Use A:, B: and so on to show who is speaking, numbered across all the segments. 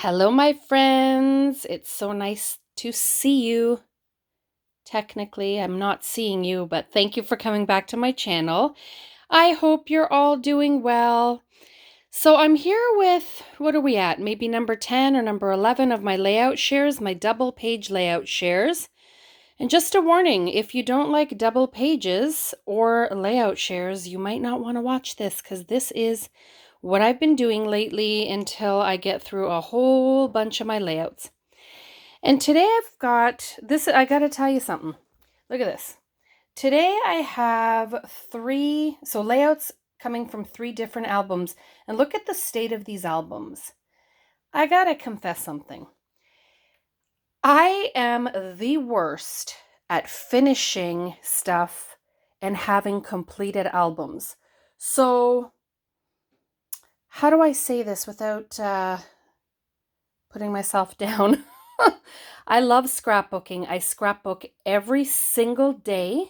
A: Hello, my friends. It's so nice to see you. Technically, I'm not seeing you, but thank you for coming back to my channel. I hope you're all doing well. So I'm here with, what are we at? Maybe number 10 or number 11 of my layout shares, my double page layout shares. And just a warning, if you don't like double pages or layout shares, you might not want to watch this because this is what I've been doing lately until I get through a whole bunch of my layouts. And today I've got this, I got to tell you something. Look at this. Today I have layouts coming from three different albums. And look at the state of these albums. I got to confess something. I am the worst at finishing stuff and having completed albums. So, how do I say this without putting myself down? I love scrapbooking. I scrapbook every single day,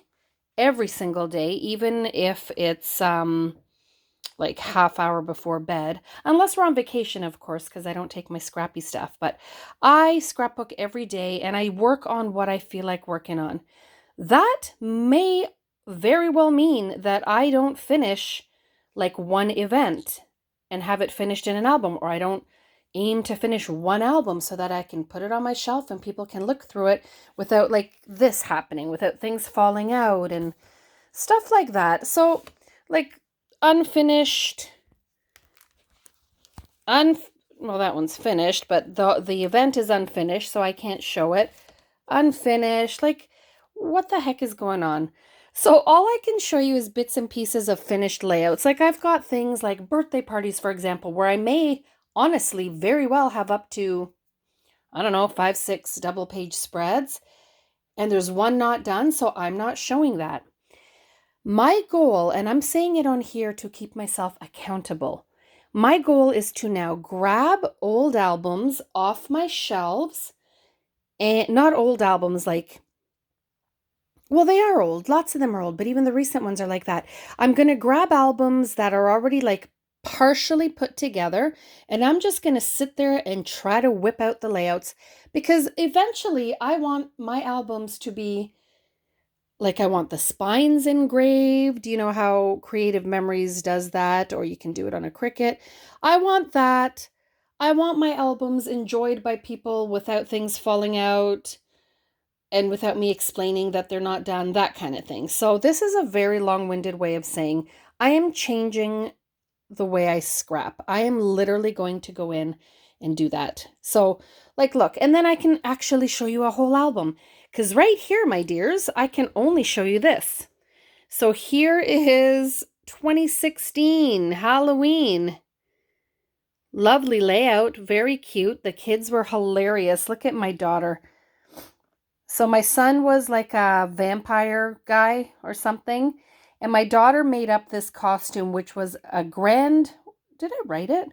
A: even if it's like half hour before bed, unless we're on vacation, of course, because I don't take my scrappy stuff. But I scrapbook every day and I work on what I feel like working on. That may very well mean that I don't finish like one event and have it finished in an album, or I don't aim to finish one album so that I can put it on my shelf and people can look through it without like this happening, without things falling out and stuff like that. So like unfinished, well, that one's finished, but the event is unfinished, so I can't show it. Unfinished, like what the heck is going on? So all I can show you is bits and pieces of finished layouts. Like I've got things like birthday parties, for example, where I may honestly very well have up to, I don't know, 5, 6 double page spreads. And there's one not done, so I'm not showing that. My goal, and I'm saying it on here to keep myself accountable, my goal is to now grab old albums off my shelves, and not old albums like, well, they are old. Lots of them are old, but even the recent ones are like that. I'm going to grab albums that are already like partially put together, and I'm just going to sit there and try to whip out the layouts because eventually I want my albums to be like, I want the spines engraved. You know how Creative Memories does that, or you can do it on a Cricut. I want that. I want my albums enjoyed by people without things falling out and without me explaining that they're not done, that kind of thing. So this is a very long-winded way of saying I am changing the way I scrap. I am literally going to go in and do that. So like, look, and then I can actually show you a whole album. Because right here, my dears, I can only show you this. So here is 2016 Halloween. Lovely layout, very cute. The kids were hilarious. Look at my daughter. So my son was like a vampire guy or something. And my daughter made up this costume, which was a grand... Did I write it?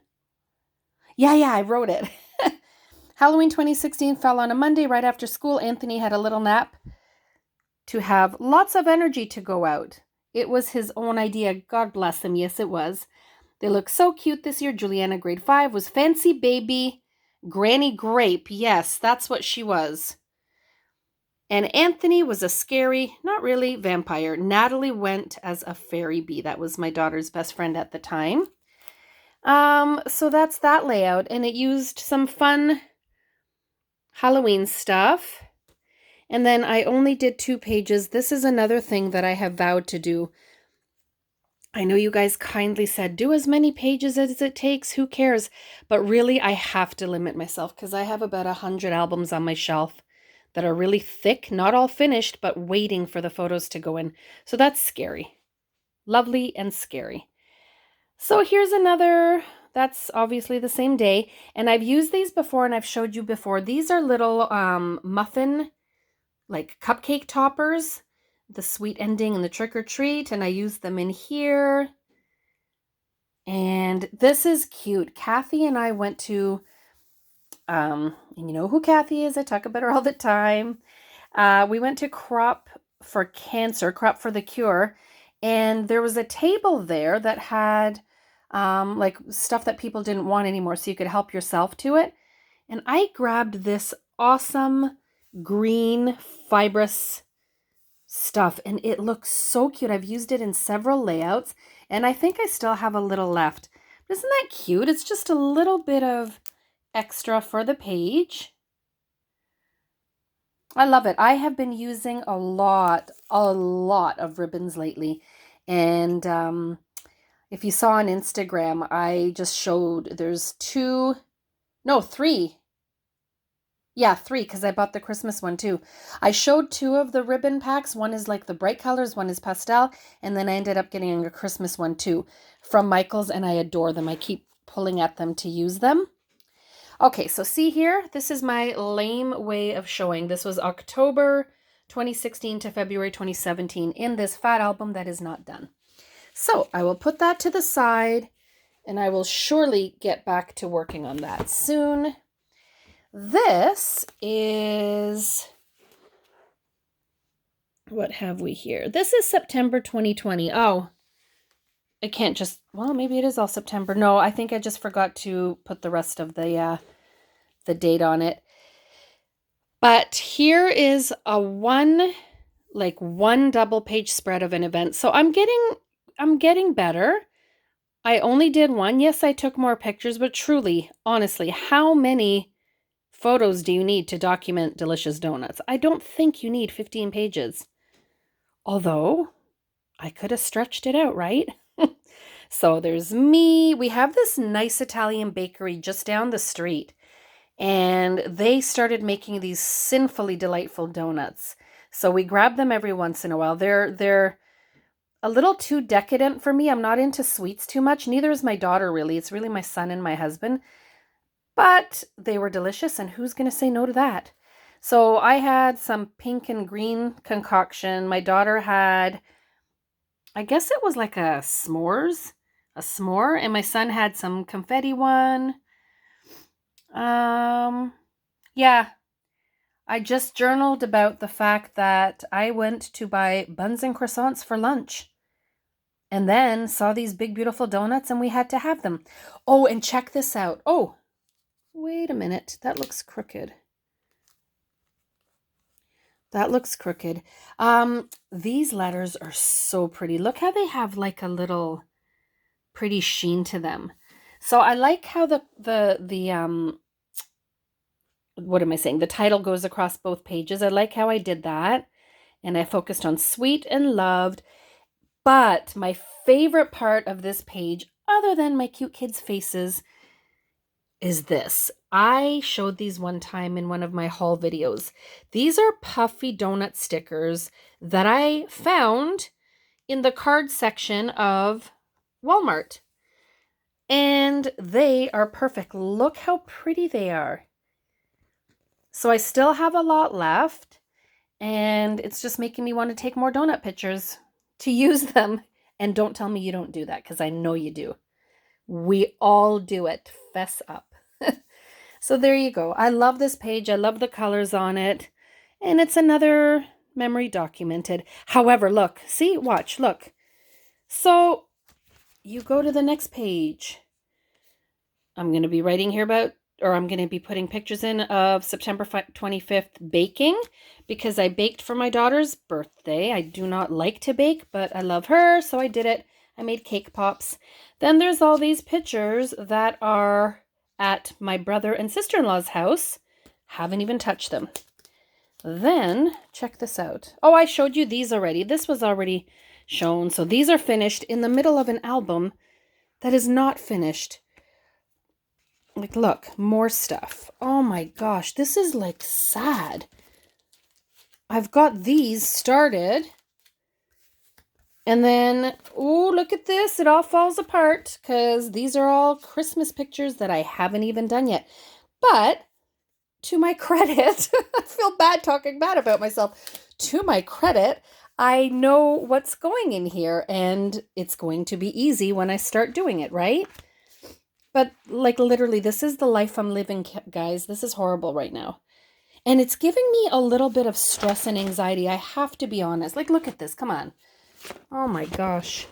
A: Yeah, I wrote it. Halloween 2016 fell on a Monday right after school. Anthony had a little nap to have lots of energy to go out. It was his own idea. God bless him. Yes, it was. They look so cute this year. Juliana, grade 5, was Fancy Baby Granny Grape. Yes, that's what she was. And Anthony was a scary, not really, vampire. Natalie went as a fairy bee. That was my daughter's best friend at the time. So that's that layout. And it used some fun Halloween stuff. And then I only did 2 pages. This is another thing that I have vowed to do. I know you guys kindly said, do as many pages as it takes. Who cares? But really, I have to limit myself because I have about 100 albums on my shelf that are really thick, not all finished, but waiting for the photos to go in. So that's scary. Lovely and scary. So here's another, that's obviously the same day. And I've used these before and I've showed you before. These are little muffin, like cupcake toppers, the sweet ending and the trick or treat. And I used them in here. And this is cute. Kathy and I went to, and you know who Kathy is. I talk about her all the time. We went to Crop for the Cure, and there was a table there that had like stuff that people didn't want anymore, so you could help yourself to it. And I grabbed this awesome green fibrous stuff and it looks so cute. I've used it in several layouts and I think I still have a little left. Isn't that cute? It's just a little bit of extra for the page. I love it. I have been using a lot of ribbons lately. And if you saw on Instagram, I just showed there's three. Yeah, three, because I bought the Christmas one too. I showed two of the ribbon packs. One is like the bright colors, one is pastel, and then I ended up getting a Christmas one too from Michaels, and I adore them. I keep pulling at them to use them. Okay, so see here, this is my lame way of showing. This was October 2016 to February 2017 in this fat album that is not done. So I will put that to the side, and I will surely get back to working on that soon. This is, what have we here? This is September 2020. Oh, I can't just, well, maybe it is all September. No, I think I just forgot to put the rest of the date on it. But here is a one double page spread of an event. So I'm getting better. I only did one. Yes, I took more pictures, but truly, honestly, how many photos do you need to document delicious donuts? I don't think you need 15 pages. Although, I could have stretched it out, right? So there's me. We have this nice Italian bakery just down the street. And they started making these sinfully delightful donuts. So we grab them every once in a while. They're a little too decadent for me. I'm not into sweets too much. Neither is my daughter, really. It's really my son and my husband. But they were delicious, and who's going to say no to that? So I had some pink and green concoction. My daughter had, I guess it was like a s'more, and my son had some confetti one. Yeah, I just journaled about the fact that I went to buy buns and croissants for lunch and then saw these big, beautiful donuts and we had to have them. Oh, and check this out. Oh, wait a minute. That looks crooked. That looks crooked. These letters are so pretty. Look how they have like a little pretty sheen to them. So I like how what am I saying? The title goes across both pages. I like how I did that. And I focused on sweet and loved. But my favorite part of this page, other than my cute kids' faces, is this. I showed these one time in one of my haul videos. These are puffy donut stickers that I found in the card section of Walmart. And they are perfect. Look how pretty they are. So I still have a lot left. And it's just making me want to take more donut pictures to use them. And don't tell me you don't do that, because I know you do. We all do it. Fess up. So there you go. I love this page. I love the colors on it. And it's another memory documented. However, look. See? Watch. Look. So you go to the next page. I'm going to be writing here about, or I'm going to be putting pictures in of September 25th baking, because I baked for my daughter's birthday. I do not like to bake, but I love her, so I did it. I made cake pops. Then there's all these pictures that are at my brother and sister-in-law's house. Haven't even touched them. Then, check this out. Oh, I showed you these already. This was already shown. So these are finished in the middle of an album that is not finished. Like, look, more stuff. Oh my gosh, this is like sad. I've got these started. And then, oh, look at this. It all falls apart because these are all Christmas pictures that I haven't even done yet. But to my credit, I feel bad talking bad about myself. To my credit, I know what's going in here, and it's going to be easy when I start doing it, right? But like literally, this is the life I'm living, guys. This is horrible right now. And it's giving me a little bit of stress and anxiety. I have to be honest. Like, look at this. Come on. Oh my gosh.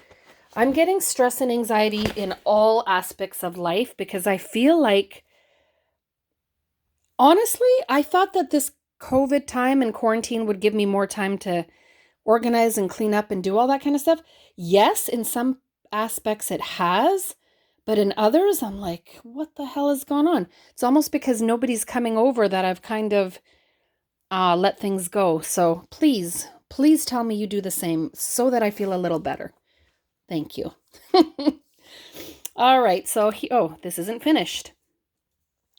A: I'm getting stress and anxiety in all aspects of life because I feel like Honestly, I thought that this COVID time and quarantine would give me more time to organize and clean up and do all that kind of stuff. Yes, in some aspects it has, but in others, I'm like, what the hell is going on? It's almost because nobody's coming over that I've kind of let things go. So please, please tell me you do the same so that I feel a little better. Thank you. All right, so this isn't finished.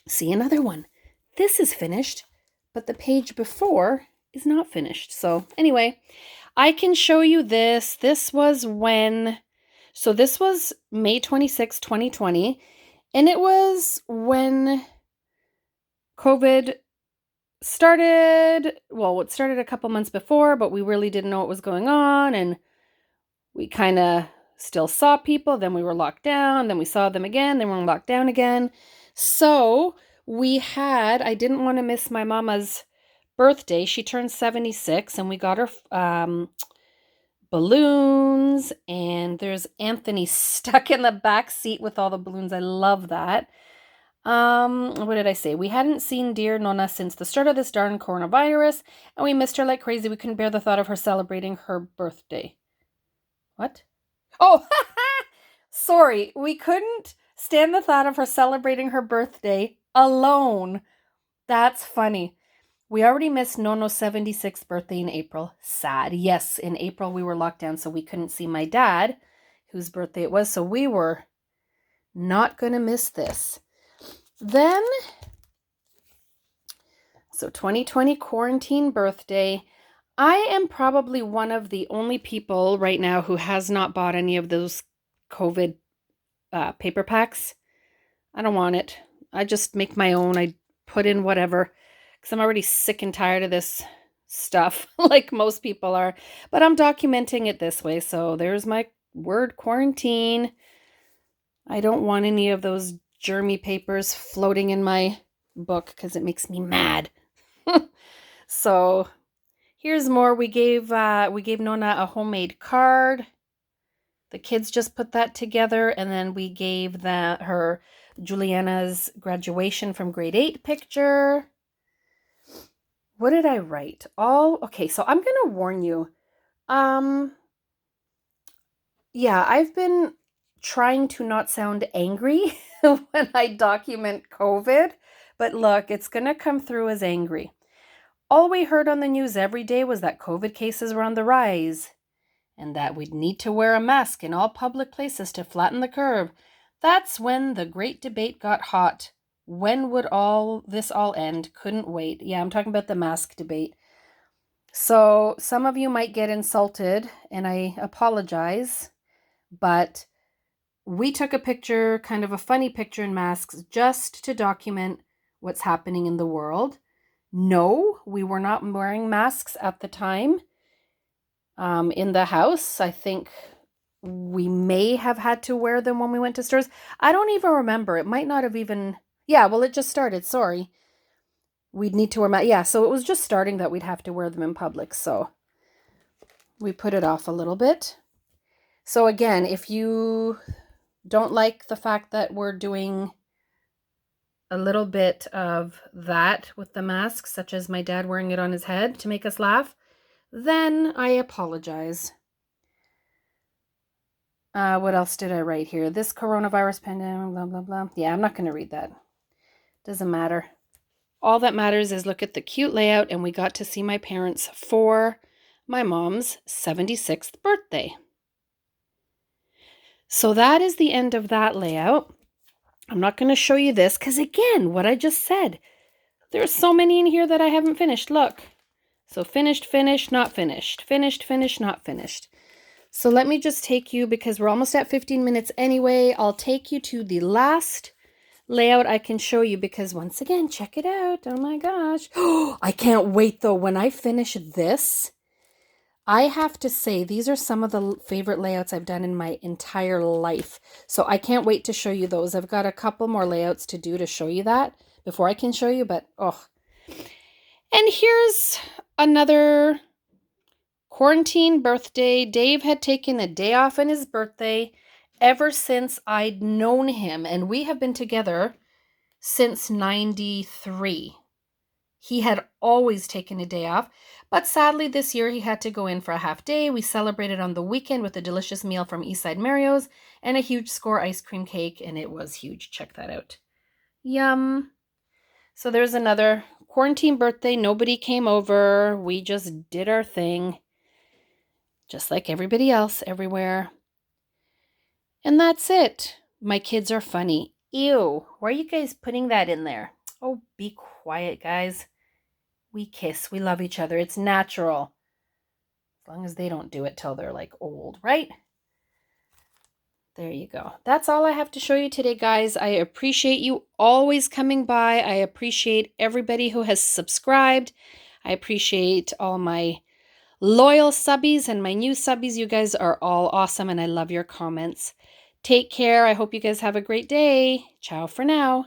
A: See another one. This is finished, but the page before is not finished. So anyway, I can show you this. This was this was May 26, 2020, and it was when COVID started. Well, it started a couple months before, but we really didn't know what was going on, and we kind of still saw people. Then we were locked down. Then we saw them again. Then we were locked down again. So I didn't want to miss my mama's birthday. She turned 76, and we got her balloons, and there's Anthony stuck in the back seat with all the balloons. I love that. What did I say? We hadn't seen dear Nona since the start of this darn coronavirus, and we missed her like crazy. We couldn't bear the thought of her celebrating her birthday. What? Oh, sorry. We couldn't stand the thought of her celebrating her birthday alone. That's funny. We already missed Nono's 76th birthday in April. Sad. Yes, in April we were locked down, so we couldn't see my dad, whose birthday it was, so we were not going to miss this. Then, so 2020 quarantine birthday. I am probably one of the only people right now who has not bought any of those COVID paper packs. I don't want it. I just make my own. I put in whatever, because I'm already sick and tired of this stuff, like most people are. But I'm documenting it this way. So there's my word, quarantine. I don't want any of those germy papers floating in my book because it makes me mad. So here's more. We gave Nona a homemade card. The kids just put that together, and then we gave her Juliana's graduation from grade 8 picture. What did I write? Okay, so I'm going to warn you. Yeah, I've been trying to not sound angry when I document COVID, but look, it's going to come through as angry. All we heard on the news every day was that COVID cases were on the rise, and that we'd need to wear a mask in all public places to flatten the curve. That's when the great debate got hot. When would this all end? Couldn't wait. Yeah, I'm talking about the mask debate. So some of you might get insulted, and I apologize, but we took a picture, kind of a funny picture in masks, just to document what's happening in the world. No, we were not wearing masks at the time. In the house, I think we may have had to wear them when we went to stores. I don't even remember. It might not have even... Yeah, well, it just started. Sorry. We'd need to wear masks. Yeah, so it was just starting that we'd have to wear them in public. So we put it off a little bit. So again, if you don't like the fact that we're doing a little bit of that with the masks, such as my dad wearing it on his head to make us laugh, then I apologize. What else did I write here? This coronavirus pandemic, blah, blah, blah. Yeah, I'm not going to read that. Doesn't matter. All that matters is look at the cute layout, and we got to see my parents for my mom's 76th birthday. So that is the end of that layout. I'm not going to show you this because, again, what I just said, there's so many in here that I haven't finished. Look. So finished, finished, not finished. Finished, finished, not finished. So let me just take you, because we're almost at 15 minutes anyway, I'll take you to the last layout I can show you, because once again, check it out. Oh my gosh. I can't wait though. When I finish this, I have to say these are some of the favorite layouts I've done in my entire life. So I can't wait to show you those. I've got a couple more layouts to do to show you that before I can show you, but oh. And here's another quarantine birthday. Dave had taken a day off on his birthday ever since I'd known him, and we have been together since 93. He had always taken a day off, but sadly this year he had to go in for a half day. We celebrated on the weekend with a delicious meal from Eastside Mario's and a huge score ice cream cake, and it was huge. Check that out. Yum. So there's another quarantine birthday. Nobody came over. We just did our thing, just like everybody else everywhere. And that's it. My kids are funny. Ew, why are you guys putting that in there? Oh, be quiet, guys. We kiss. We love each other. It's natural. As long as they don't do it till they're like old, right? There you go. That's all I have to show you today, guys. I appreciate you always coming by. I appreciate everybody who has subscribed. I appreciate all my loyal subbies and my new subbies. You guys are all awesome, and I love your comments. Take care. I hope you guys have a great day. Ciao for now.